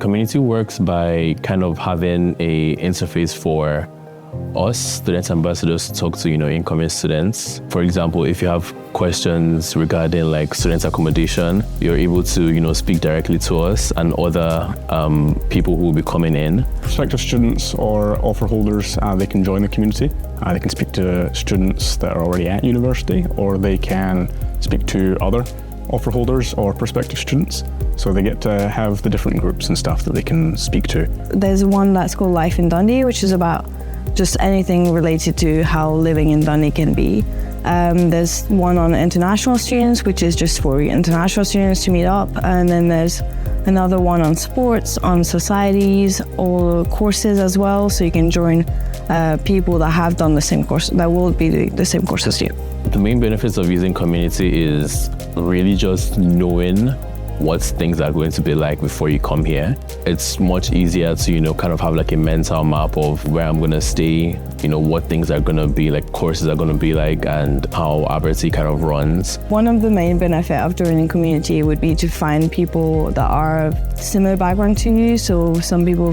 community works by kind of having a interface for us student ambassadors to talk to, incoming students. For example, if you have questions regarding like student accommodation, you're able to, speak directly to us and other people who will be coming in. Prospective students or offer holders, they can join the community. They can speak to students that are already at university, or they can speak to other offer holders or prospective students. So they get to have the different groups and stuff that they can speak to. There's one that's called Life in Dundee, which is about just anything related to how living in Dundee can be. There's one on international students, which is just for international students to meet up. And then there's another one on sports, on societies, all courses as well. So you can join people that have done the same course, that will be doing the same course as you. The main benefits of using community is really just knowing what things are going to be like before you come here. It's much easier to, kind of have like a mental map of where I'm going to stay, what things are going to be like, courses are going to be like, and how Abertay kind of runs. One of the main benefits of joining community would be to find people that are of similar background to you. So some people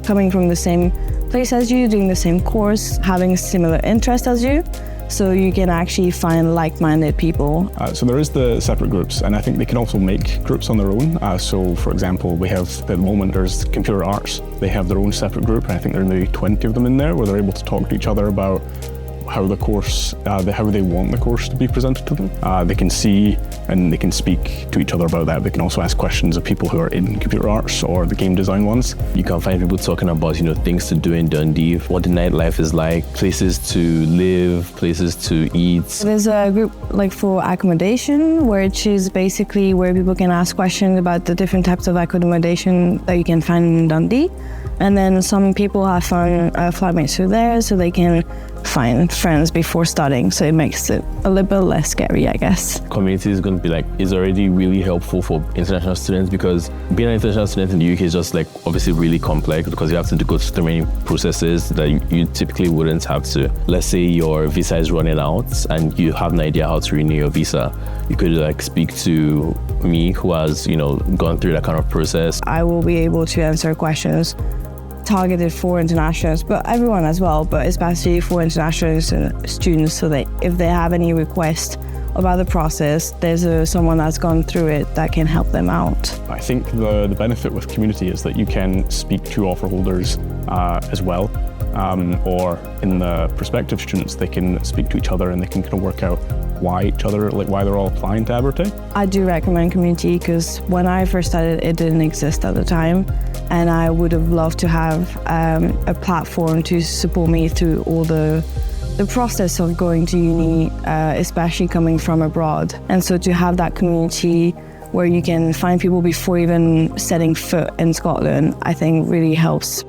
coming from the same place as you, doing the same course, having similar interests as you. So you can actually find like-minded people. So there is the separate groups, and I think they can also make groups on their own. So for example, we have, at the moment, there's computer arts. They have their own separate group, and I think there are maybe 20 of them in there, where they're able to talk to each other about how the course, how they want the course to be presented to them. They can see and they can speak to each other about that. They can also ask questions of people who are in computer arts or the game design ones. You can find people talking about, things to do in Dundee, what the nightlife is like, places to live, places to eat. There's a group like for accommodation, which is basically where people can ask questions about the different types of accommodation that you can find in Dundee. And then some people have flatmates who are there, so they can find friends before studying, so it makes it a little bit less scary, I guess. Community is going to be is already really helpful for international students, because being an international student in the UK is just obviously really complex, because you have to go through many processes that you typically wouldn't have to. Let's say your visa is running out and you have no idea how to renew your visa. You could speak to me, who has gone through that kind of process. I will be able to answer questions targeted for internationals, but everyone as well, but especially for international students, so that if they have any requests about the process, there's someone that's gone through it that can help them out. I think the benefit with community is that you can speak to offer holders as well, or in the prospective students, they can speak to each other and they can kind of work out why they're all applying to Abertay. I do recommend community, because when I first started, it didn't exist at the time, and I would have loved to have a platform to support me through all the process of going to uni, especially coming from abroad. And so to have that community where you can find people before even setting foot in Scotland, I think really helps.